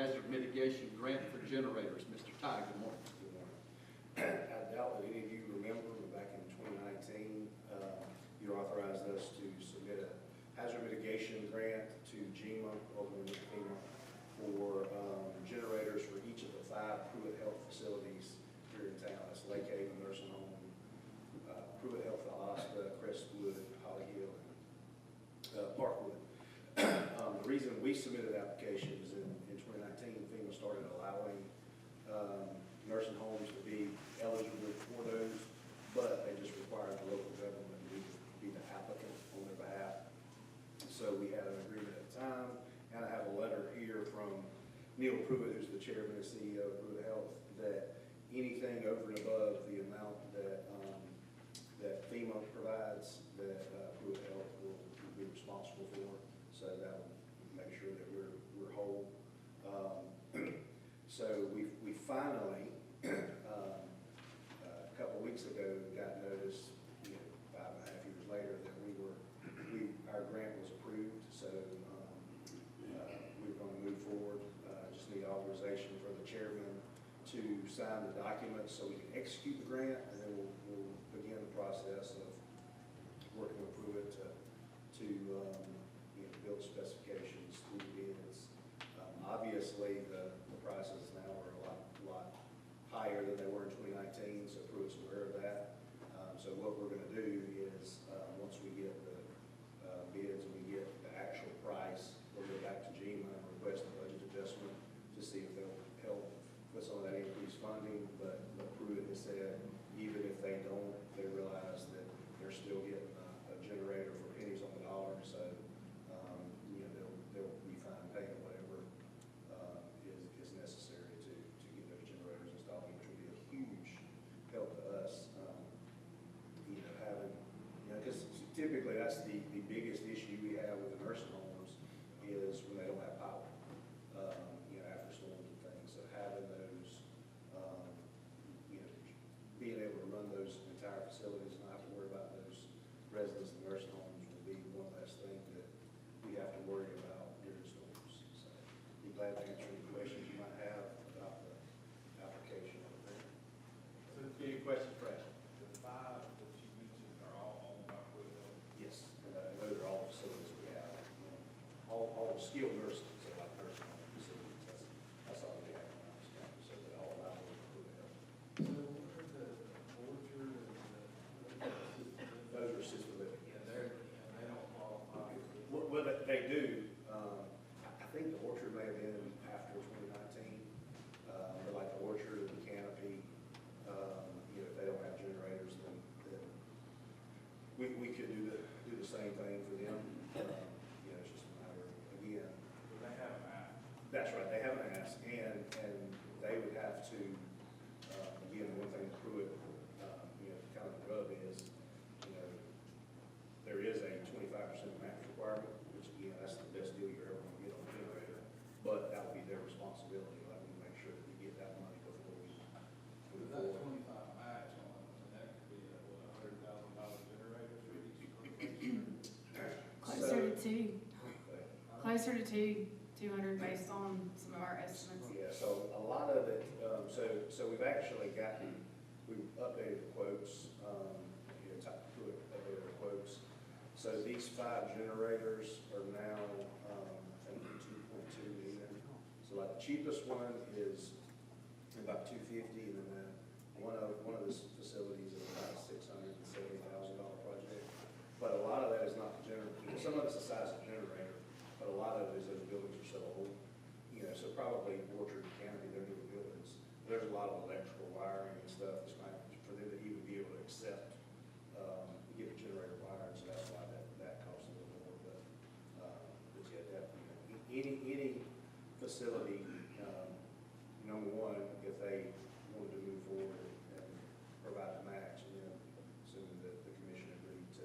hazard mitigation grant for generators. Mr. Ty, good morning. Good morning. I doubt that any of you remember, but back in 2019, you authorized us to submit a hazard mitigation grant to GEMA, ultimately FEMA, for generators for each of the 5 Pruitt Health facilities here in town. That's Lake Haven Nursing Home, Pruitt Health Valasta, Crestwood, Holly Hill, and Parkwood. The reason we submitted applications in 2019, FEMA started allowing nursing homes to be eligible for those, but they just required the local government to be the applicant on their behalf. So we had an agreement at the time, and I have a letter here from Neil Pruitt, who's the chairman and CEO of Pruitt Health, that anything over and above the amount that that FEMA provides, that Pruitt Health will be responsible for. So that will make sure that we're whole. So we finally, a couple of weeks ago, got notice, 5.5 years later, that our grant was approved. So we're going to move forward. Just need authorization for the chairman to sign the documents so we can execute the grant, and then we'll begin the process of working with Pruitt to build specifications, through bids. Obviously, the prices now are a lot higher than they were in 2019, so Pruitt's aware of that. So what we're going to do is, once we get the bids and we get the actual price, we'll go back to GEMA and request a budget adjustment to see if they'll help with some of that increased funding. But Pruitt has said, even if they don't, they realize that they're still getting a generator for pennies on the dollar. So they'll be fine paying whatever is necessary to get those generators installed, which will be a huge help to us. Having, because typically that's the biggest issue we have with the nursing homes is when they don't have power, after storms and things. So having those, being able to run those entire facilities and not have to worry about those residents in nursing homes will be one less thing that we have to worry about during storms. So be glad to answer any questions you might have about the application of the grant. So any questions, Brad? The 5 that you mentioned are all owned by Pruitt Health? Yes, and those are all facilities we have. All skilled nursing, so like nursing home facilities, that's all we have in our county, so that all allow them to help. So what are the orchard and the Those are assisted living. yeah, they don't qualify. Well, they do. I think the orchard may have been after 2019, but like the orchard and the canopy, if they don't have generators, then we could do the same thing for them. It's just a matter of, again. They have an app. That's right, they haven't asked, and they would have to, again, one thing that Pruitt, kind of the rub is, there is a 25% match requirement, which again, that's the best deal you're ever going to get on a generator, but that would be their responsibility. Like, we make sure that we get that money before we move That forward. 25 match on, and that could be $100,000 generator for each. Closer to 2. Closer to 200 based on some of our estimates. Yeah, so a lot of it, so we've actually we've updated the quotes, updated the quotes. So these 5 generators are now, I think 2.2 million. So like the cheapest one is about 250, and then one of these facilities is about $670,000 project. But a lot of that is not the generator. Some of it's the size of the generator, but a lot of it is those buildings are so old. So probably Orchard County, they're newer buildings. There's a lot of electrical wiring and stuff that's not for them to even be able to accept, get a generator wired. So that's why that costs a little more. But yeah, definitely any facility, number one, if they wanted to move forward and provide the match, and then assuming that the commission agreed to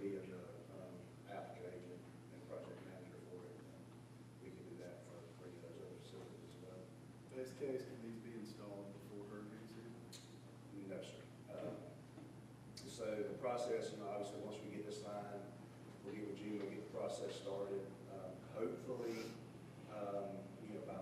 be an applicant agent and project manager for it, we can do that for any of those other facilities as well. Best case, can these be installed before hurricane season? No, sir. So the process, obviously, once we get this line, we'll get with GEMA, get the process started. Hopefully, by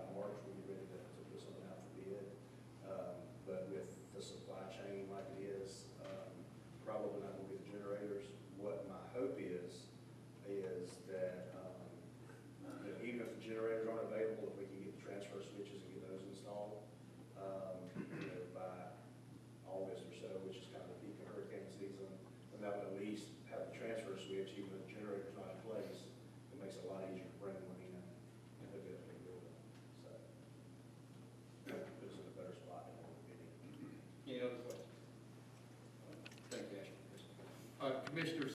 Commissioners,